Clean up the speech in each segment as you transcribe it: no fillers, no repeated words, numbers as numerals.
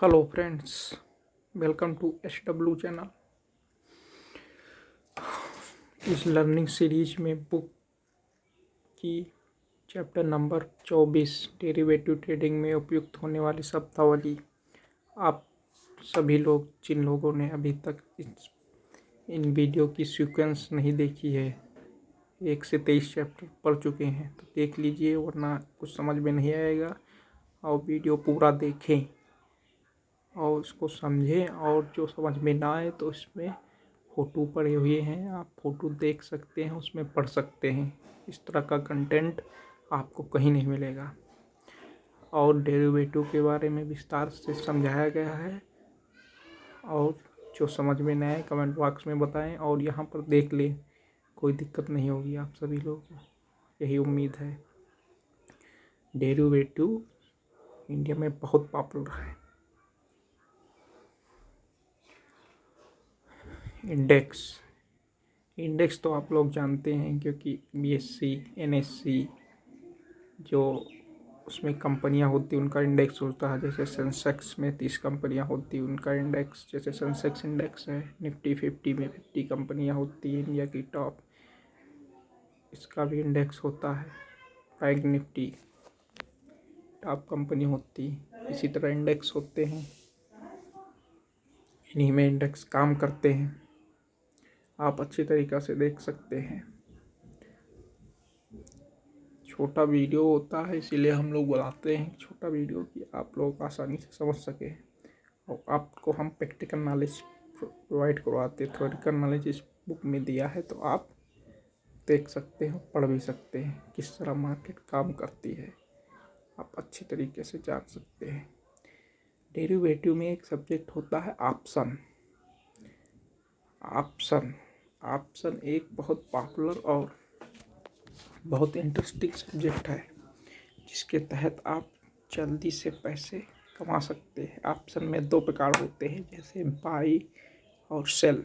Hello friends, welcome to SW channel. इस learning series में book की चैप्टर नंबर 24 डेरिवेटिव ट्रेडिंग में उपयुक्त होने वाली शब्दावली। आप सभी लोग जिन लोगों ने अभी तक इन वीडियो की सीक्वेंस नहीं देखी है, 1 से 23 चैप्टर पढ़ चुके हैं तो देख लीजिए, वरना कुछ समझ में नहीं आएगा। और वीडियो पूरा देखें और उसको समझें, और जो समझ में ना आए तो इसमें फ़ोटो पड़े हुए हैं, आप फ़ोटो देख सकते हैं, उसमें पढ़ सकते हैं। इस तरह का कंटेंट आपको कहीं नहीं मिलेगा। और डेरिवेटिव के बारे में विस्तार से समझाया गया है, और जो समझ में ना आए कमेंट बॉक्स में बताएं और यहाँ पर देख लें, कोई दिक्कत नहीं होगी आप सभी लोगों को, यही उम्मीद है। डेरिवेटिव इंडिया में बहुत पॉपुलर है। इंडेक्स तो आप लोग जानते हैं, क्योंकि BSE NSE जो उसमें कंपनियां होती हैं उनका इंडेक्स होता है। जैसे सेंसेक्स में 30 कंपनियां होती हैं, उनका इंडेक्स, जैसे सेंसेक्स इंडेक्स है। निफ्टी 50 में 50 कंपनियां होती हैं इंडिया की टॉप, इसका भी इंडेक्स होता है। बैंक निफ्टी टॉप कंपनी होती, इसी तरह इंडेक्स होते हैं, इन्हीं में इंडेक्स काम करते हैं। आप अच्छी तरीक़ा से देख सकते हैं। छोटा वीडियो होता है, इसीलिए हम लोग बनाते हैं छोटा वीडियो कि आप लोग आसानी से समझ सके, और आपको हम प्रैक्टिकल नॉलेज प्रोवाइड करवाते हैं। थ्योरिटिकल नॉलेज इस बुक में दिया है, तो आप देख सकते हैं, पढ़ भी सकते हैं, किस तरह मार्केट काम करती है, आप अच्छी तरीके से जान सकते हैं। डेरिवेटिव में एक सब्जेक्ट होता है ऑप्शन। ऑप्शन एक बहुत पॉपुलर और बहुत इंटरेस्टिंग सब्जेक्ट है, जिसके तहत आप जल्दी से पैसे कमा सकते हैं। ऑप्शन में 2 प्रकार होते हैं, जैसे बाई और सेल।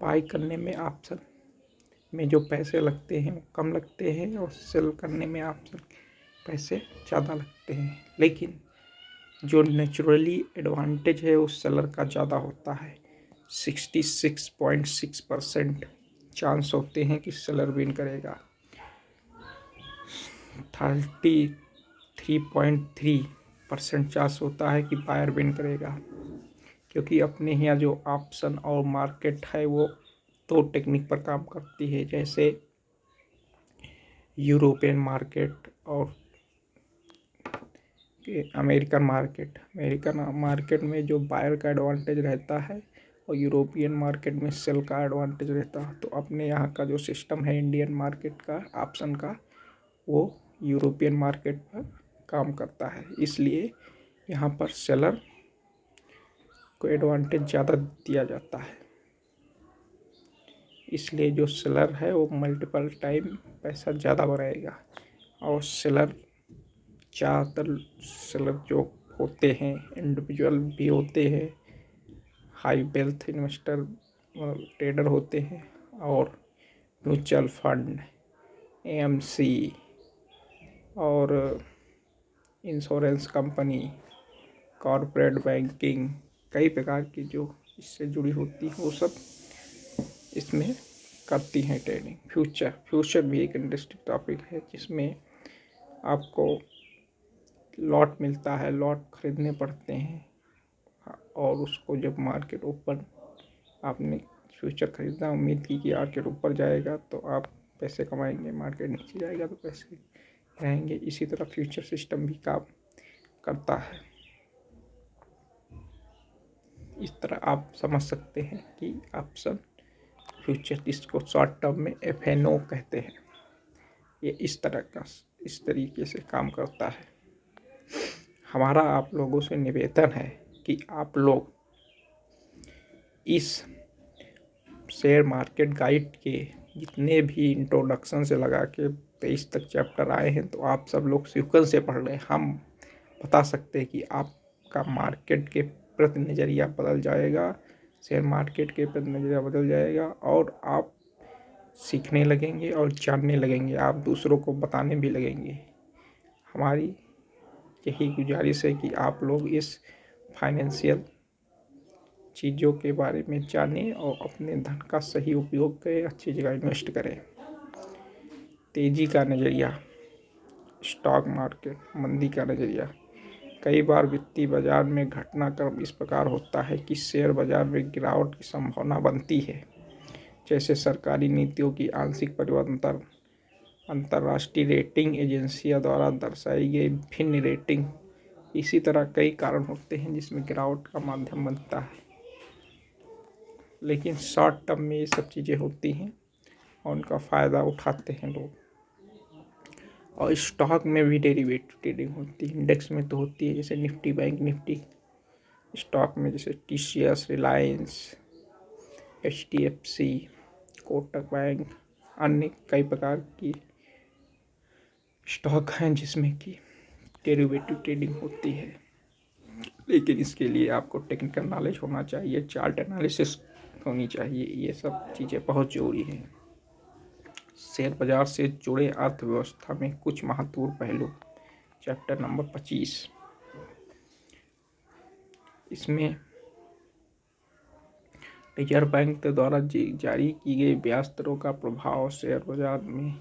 बाई करने में ऑप्शन में जो पैसे लगते हैं वो कम लगते हैं, और सेल करने में ऑप्शन पैसे ज़्यादा लगते हैं। लेकिन जो नेचुरली एडवांटेज है उस सेलर का ज़्यादा होता है। 66.6% चांस होते हैं कि सेलर विन करेगा। 33.3% चांस होता है कि बायर विन करेगा। क्योंकि अपने यहाँ जो ऑप्शन और मार्केट है वो 2 टेक्निक पर काम करती है, जैसे यूरोपियन मार्केट और अमेरिकन मार्केट में जो बायर का एडवांटेज रहता है, और यूरोपियन मार्केट में सेल का एडवांटेज रहता है। तो अपने यहाँ का जो सिस्टम है इंडियन मार्केट का ऑप्शन का, वो यूरोपियन मार्केट पर काम करता है। इसलिए यहाँ पर सेलर को एडवांटेज ज़्यादा दिया जाता है। इसलिए जो सेलर है वो मल्टीपल टाइम पैसा ज़्यादा बनाएगा। और ज़्यादातर सेलर जो होते हैं इंडिविजुअल भी होते हैं, हाई वेल्थ इन्वेस्टर ट्रेडर होते हैं, और म्यूचुअल फंड, AMC और इंश्योरेंस कंपनी, कॉरपोरेट बैंकिंग, कई प्रकार की जो इससे जुड़ी होती है वो सब इसमें करती हैं ट्रेडिंग। फ्यूचर भी एक इंटरेस्टिंग टॉपिक है, जिसमें आपको लॉट मिलता है, लॉट खरीदने पड़ते हैं, और उसको जब मार्केट ऊपर, आपने फ्यूचर खरीदना, उम्मीद की कि मार्केट ऊपर जाएगा तो आप पैसे कमाएंगे, मार्केट नीचे जाएगा तो पैसे रहेंगे। इसी तरह फ्यूचर सिस्टम भी काम करता है। इस तरह आप समझ सकते हैं कि ऑप्शन फ्यूचर, इसको शॉर्ट टर्म में FNO कहते हैं, ये इस तरीके से काम करता है। हमारा आप लोगों से निवेदन है कि आप लोग इस शेयर मार्केट गाइड के जितने भी इंट्रोडक्शन से लगा के 23 तक चैप्टर आए हैं, तो आप सब लोग सीक्वेंस से पढ़ लें। हम बता सकते हैं कि आपका मार्केट के प्रति नज़रिया बदल जाएगा, शेयर मार्केट के प्रति नज़रिया बदल जाएगा, और आप सीखने लगेंगे और जानने लगेंगे, आप दूसरों को बताने भी लगेंगे। हमारी यही गुजारिश है कि आप लोग इस फाइनेंशियल चीज़ों के बारे में जानें और अपने धन का सही उपयोग करें, अच्छी जगह इन्वेस्ट करें। तेजी का नज़रिया, स्टॉक मार्केट मंदी का नज़रिया। कई बार वित्तीय बाजार में घटनाक्रम इस प्रकार होता है कि शेयर बाजार में गिरावट की संभावना बनती है, जैसे सरकारी नीतियों की आंशिक परिवर्तन, अंतर्राष्ट्रीय रेटिंग एजेंसियों द्वारा दर्शाई गई भिन्न रेटिंग। इसी तरह कई कारण होते हैं जिसमें गिरावट का माध्यम बनता है, लेकिन शॉर्ट टर्म में ये सब चीज़ें होती हैं और उनका फ़ायदा उठाते हैं लोग। और स्टॉक में भी डेरिवेटिव ट्रेडिंग होती है, इंडेक्स में तो होती है, जैसे निफ्टी बैंक निफ्टी। स्टॉक में जैसे TCS, Reliance, HDFC, Kotak bank, अन्य कई प्रकार की स्टॉक हैं जिसमें कि डेरिवेटिव ट्रेडिंग होती है। लेकिन इसके लिए आपको टेक्निकल नॉलेज होना चाहिए, चार्ट एनालिसिस होनी चाहिए, ये सब चीज़ें बहुत ज़रूरी हैं। शेयर बाजार से जुड़े अर्थव्यवस्था में कुछ महत्वपूर्ण पहलू, चैप्टर नंबर 25। इसमें रिजर्व बैंक के द्वारा जारी की गई ब्याज दरों का प्रभाव शेयर बाजार में,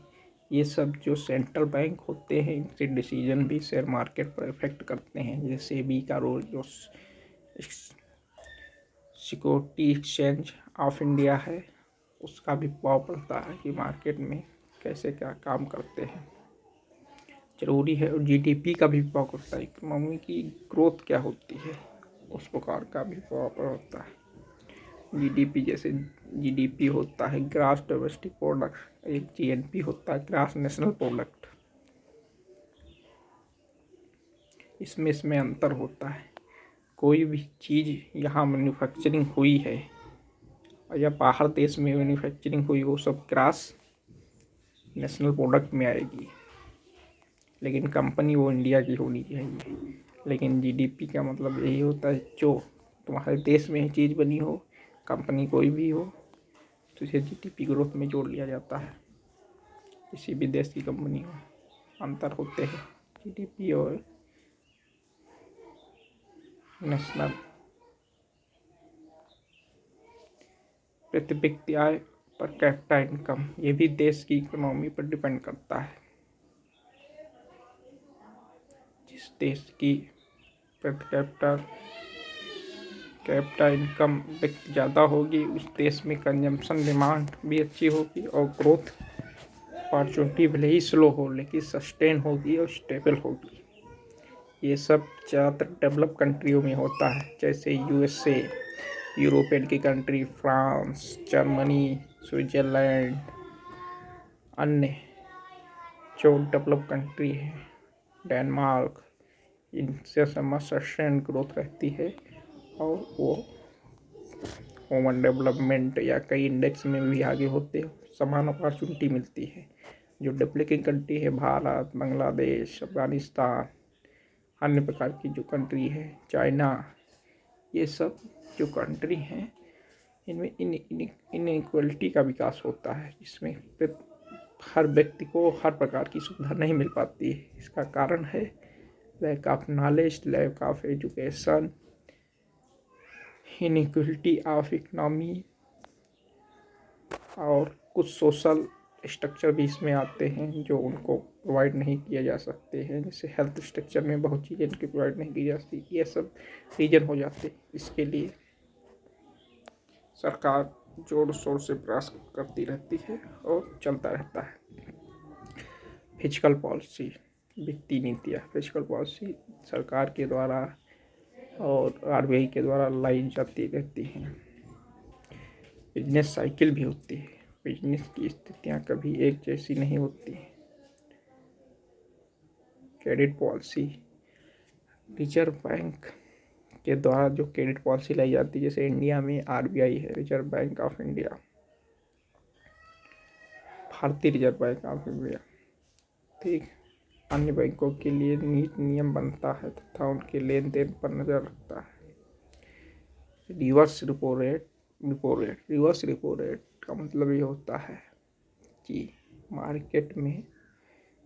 ये सब जो सेंट्रल बैंक होते हैं इनके डिसीजन भी शेयर मार्केट पर इफेक्ट करते हैं। जैसे SEBI का रोल जो सिक्योरिटी एक्सचेंज ऑफ इंडिया है, उसका भी प्रभाव पड़ता है कि मार्केट में कैसे क्या काम करते हैं, जरूरी है। और GDP का भी प्रभाव करता है, इकोनॉमी की ग्रोथ क्या होती है उस प्रकार का भी प्रभाव पड़ता है। GDP जैसे GDP होता है ग्रास डोमेस्टिक प्रोडक्ट, एक GNP होता है ग्रास नेशनल प्रोडक्ट। इसमें अंतर होता है। कोई भी चीज़ यहाँ मैन्युफैक्चरिंग हुई है या बाहर देश में मैन्युफैक्चरिंग हुई, वो सब ग्रास नेशनल प्रोडक्ट में आएगी, लेकिन कंपनी वो इंडिया की होनी चाहिए। लेकिन GDP का मतलब यही होता है जो तुम्हारे देश में ही चीज़ बनी हो, कंपनी कोई भी हो, तो इसे GDP ग्रोथ में जोड़ लिया जाता है, किसी भी देश की कंपनी हो। अंतर होते हैं GDP और नेशनल। प्रति व्यक्ति आय पर कैपिटा इनकम, ये भी देश की इकोनॉमी पर डिपेंड करता है। जिस देश की प्रति कैपिटा इनकम व्यक्ति ज़्यादा होगी, उस देश में कंजम्पशन डिमांड भी अच्छी होगी और ग्रोथ अपॉर्चुनिटी भले ही स्लो हो लेकिन सस्टेन होगी और स्टेबल होगी। ये सब ज़्यादातर डेवलप कंट्रियों में होता है, जैसे USA, यूरोपियन की कंट्री, फ्रांस, जर्मनी, स्विट्ज़रलैंड, अन्य जो डेवलप कंट्री है, डेनमार्क, इनसे समय सस्टेन ग्रोथ रहती है और वो ह्यूमन डेवलपमेंट या कई इंडेक्स में भी आगे होते हैं, समान अपॉर्चुनिटी मिलती है। जो डेवलपिंग कंट्री है, भारत, बांग्लादेश, अफगानिस्तान, अन्य प्रकार की जो कंट्री है, चाइना, ये सब जो कंट्री हैं इनमें इनइक्वलिटी का विकास होता है, जिसमें हर व्यक्ति को हर प्रकार की सुविधा नहीं मिल पाती है। इसका कारण है lack of knowledge, lack of education, inequality of economy, और कुछ सोशल स्ट्रक्चर भी इसमें आते हैं जो उनको प्रोवाइड नहीं किया जा सकते हैं। जैसे हेल्थ स्ट्रक्चर में बहुत चीज़ें इनकी प्रोवाइड नहीं की जा सकती, ये सब रीजन हो जाते। इसके लिए सरकार जोर शोर से प्रयास करती रहती है और चलता रहता है। फिजिकल पॉलिसी, वित्तीय नीतियाँ, फिजिकल पॉलिसी सरकार के द्वारा और RBI के द्वारा लाई जाती रहती हैं। बिजनेस साइकिल भी होती है, बिजनेस की स्थितियाँ कभी एक जैसी नहीं होती। क्रेडिट पॉलिसी, रिजर्व बैंक के द्वारा जो क्रेडिट पॉलिसी लाई जाती है, जैसे इंडिया में RBI है, रिजर्व बैंक ऑफ इंडिया, भारतीय रिजर्व बैंक ऑफ इंडिया, ठीक। अन्य बैंकों के लिए नीति नियम बनता है तथा उनके लेन देन पर नजर रखता है। रिवर्स रेपो रेट का मतलब ये होता है कि मार्केट में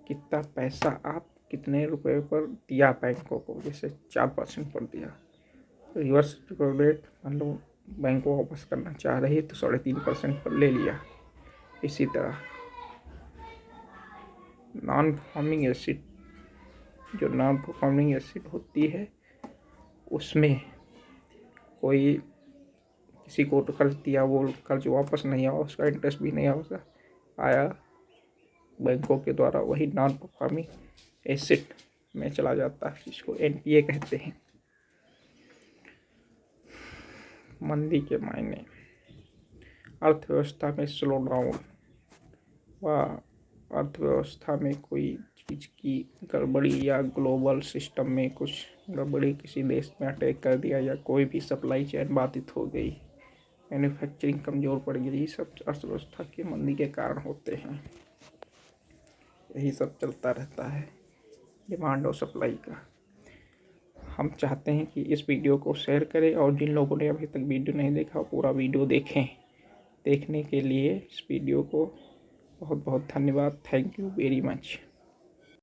कितना पैसा आप कितने रुपए पर दिया बैंकों को, जैसे 4% पर दिया, रिवर्स रेपो रेट मान लो बैंक को वापस करना चाह रही है तो 3.5% पर ले लिया। इसी तरह नॉन परफॉर्मिंग एसिड, जो नॉन परफॉर्मिंग एसिड होती है उसमें कोई किसी को तो कर्ज दिया, वो कर्ज वापस नहीं आया, उसका इंटरेस्ट भी नहीं आया बैंकों के द्वारा, वही नॉन परफॉर्मिंग एसिड में चला जाता है, जिसको NPA कहते हैं। मंदी के मायने अर्थव्यवस्था में स्लो डाउन व अर्थव्यवस्था में कोई चीज़ की गड़बड़ी या ग्लोबल सिस्टम में कुछ गड़बड़ी, किसी देश में अटैक कर दिया या कोई भी सप्लाई चेन बाधित हो गई, मैन्युफैक्चरिंग कमज़ोर पड़ गई, यही सब अर्थव्यवस्था की मंदी के कारण होते हैं। यही सब चलता रहता है डिमांड और सप्लाई का। हम चाहते हैं कि इस वीडियो को शेयर करें और जिन लोगों ने अभी तक वीडियो नहीं देखा पूरा वीडियो देखें। देखने के लिए इस वीडियो को बहुत बहुत धन्यवाद। Thank you very much.